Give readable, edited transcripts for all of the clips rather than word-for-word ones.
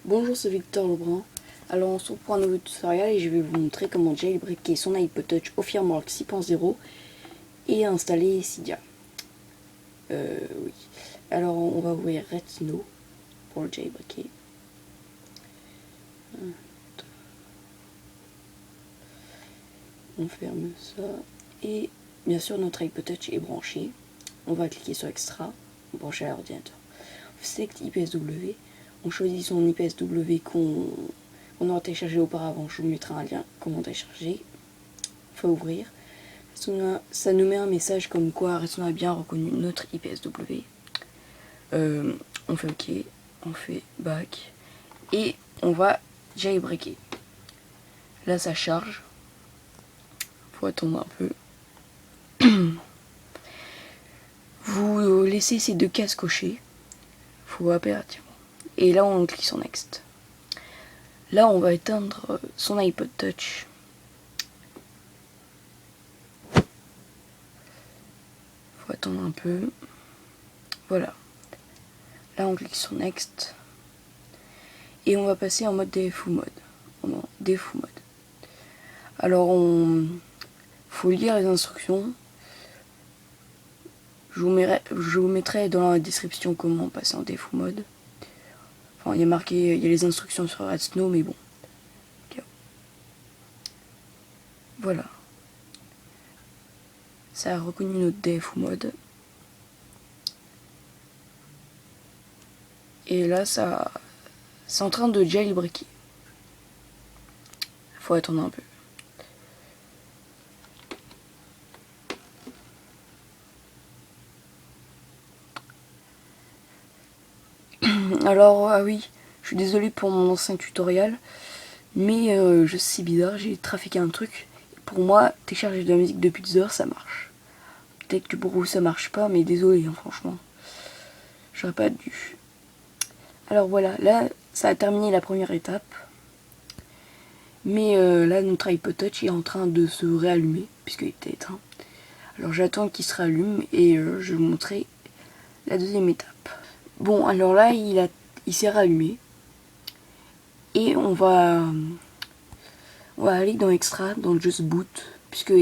Bonjour, c'est Victor Lebrun. Alors on se retrouve pour un nouveau tutoriel et je vais vous montrer comment jailbreaker son iPod Touch au firmware 6.0 et installer Cydia. Oui. Alors on va ouvrir Retino pour le jailbreaker. On ferme ça et bien sûr notre iPod Touch est branché. On va cliquer sur Extra, brancher à l'ordinateur. On select IPSW, on choisit son IPSW qu'on aura téléchargé auparavant. Je vous mettrai un lien comment télécharger. Il faut ouvrir. Ça nous met un message comme quoi Retino a bien reconnu notre IPSW. On fait OK, on fait back et on va jailbreaker. Là ça charge. Faut attendre un peu. Vous laissez ces deux cases cochées. Faut impérativement. Et là on clique sur Next. Là on va éteindre son iPod Touch. Faut attendre un peu. Voilà. Là on clique sur Next. Et on va passer en mode DFU mode. DFU mode. Alors faut lire les instructions. Je vous mettrai dans la description comment passer en DFU mode. Enfin, il y a marqué, il y a les instructions sur Retino, mais bon. Okay. Voilà. Ça a reconnu notre DFU mode. Et là, c'est en train de jailbreaker. Faut attendre un peu. Alors, ah oui, je suis désolée pour mon ancien tutoriel, mais je sais, c'est bizarre, j'ai trafiqué un truc. Pour moi, télécharger de la musique depuis 2 heures, ça marche. Peut-être que pour vous ça marche pas, mais désolé, hein, franchement. J'aurais pas dû. Alors voilà, là, ça a terminé la première étape. Mais là, notre iPod Touch est en train de se réallumer, puisqu'il était éteint. Alors j'attends qu'il se rallume et je vais vous montrer la deuxième étape. Bon, alors là, il s'est rallumé. Et on va aller dans Extra, dans Just Boot, puisque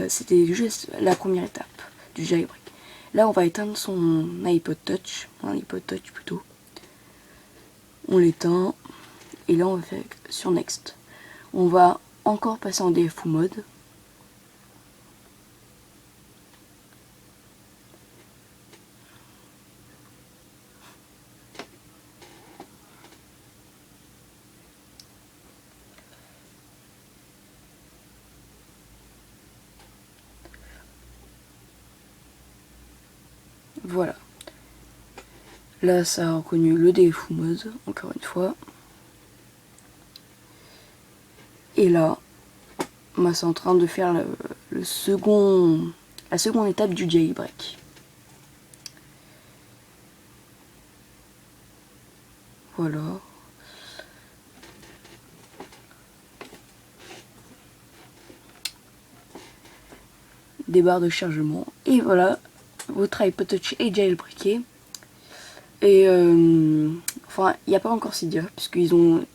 c'était juste la première étape du jailbreak. Là, on va éteindre son iPod Touch, un iPod Touch plutôt. On l'éteint, et là, on va faire sur Next. On va encore passer en DFU mode. Voilà. Là, ça a reconnu le DFU mode, encore une fois. Et là, c'est en train de faire la seconde étape du jailbreak. Voilà. Des barres de chargement. Et voilà, votre iPod Touch est jailbreaké. Et enfin, il n'y a pas encore Cydia, puisqu'ils ont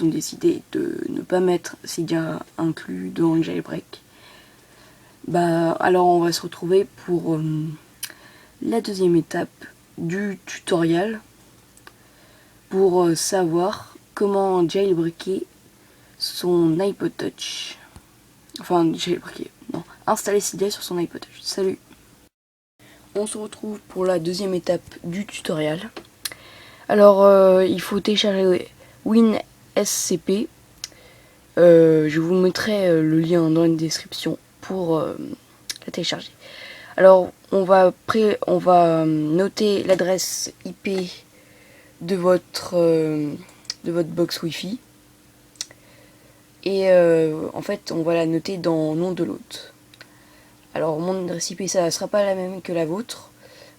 décidé de ne pas mettre Cydia inclus dans le jailbreak. Alors on va se retrouver pour la deuxième étape du tutoriel pour savoir comment jailbreaker son iPod Touch. Enfin, jailbreaker, non, installer Cydia sur son iPod Touch. Salut! On se retrouve pour la deuxième étape du tutoriel. Alors, il faut télécharger WinSCP. Je vous mettrai le lien dans la description pour la télécharger. Alors, on va noter l'adresse IP de votre box Wi-Fi. Et en fait, on va la noter dans le nom de l'hôte. Alors, mon adresse IP, ça ne sera pas la même que la vôtre.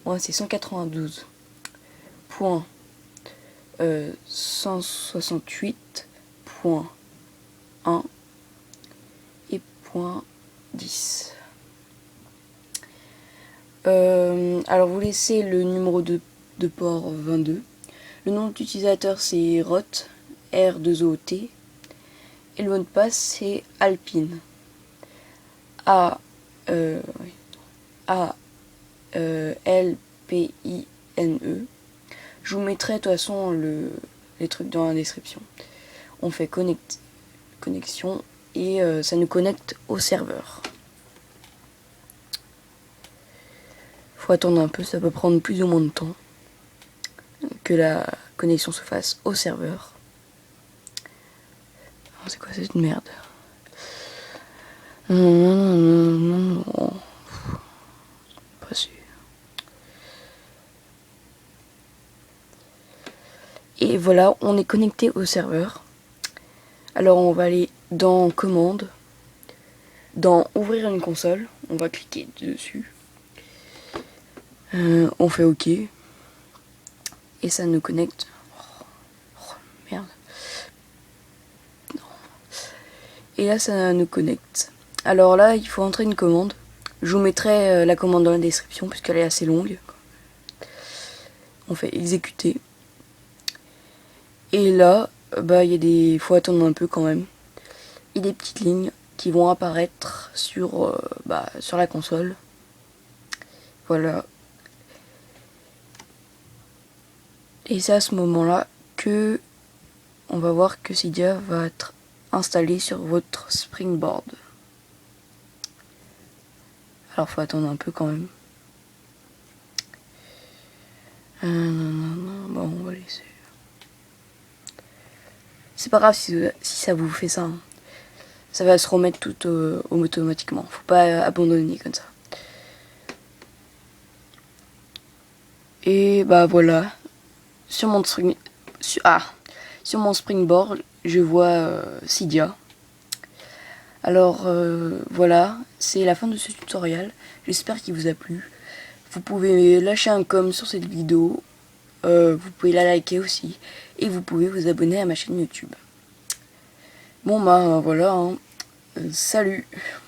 Moi, c'est 192.168.1 et .10. Alors, vous laissez le numéro de port 22. Le nom d'utilisateur, c'est Rot. R2OT. Et le mot de passe c'est Alpine. A-L-P-I-N-E. Je vous mettrai de toute façon les trucs dans la description. On fait connexion et ça nous connecte au serveur. Faut attendre un peu, ça peut prendre plus ou moins de temps que la connexion se fasse au serveur. Oh, c'est quoi cette merde? Non. Pas sûr. Et voilà, on est connecté au serveur. Alors on va aller dans commande, dans ouvrir une console, on va cliquer dessus. On fait OK. Et ça nous connecte. Oh, merde. Non. Et là ça nous connecte. Alors là il faut entrer une commande. Je vous mettrai la commande dans la description puisqu'elle est assez longue. On fait exécuter. Et là, il faut attendre un peu quand même. Il y a des petites lignes qui vont apparaître sur la console. Voilà. Et c'est à ce moment-là que on va voir que Cydia va être installé sur votre Springboard. Alors faut attendre un peu quand même. Bon, on va laisser. C'est pas grave si ça vous fait ça. Hein. Ça va se remettre tout automatiquement. Faut pas abandonner comme ça. Et voilà. Sur mon Springboard, je vois Cydia. Alors voilà, c'est la fin de ce tutoriel. J'espère qu'il vous a plu. Vous pouvez lâcher un com sur cette vidéo. Vous pouvez la liker aussi. Et vous pouvez vous abonner à ma chaîne YouTube. Bon voilà, hein. Salut.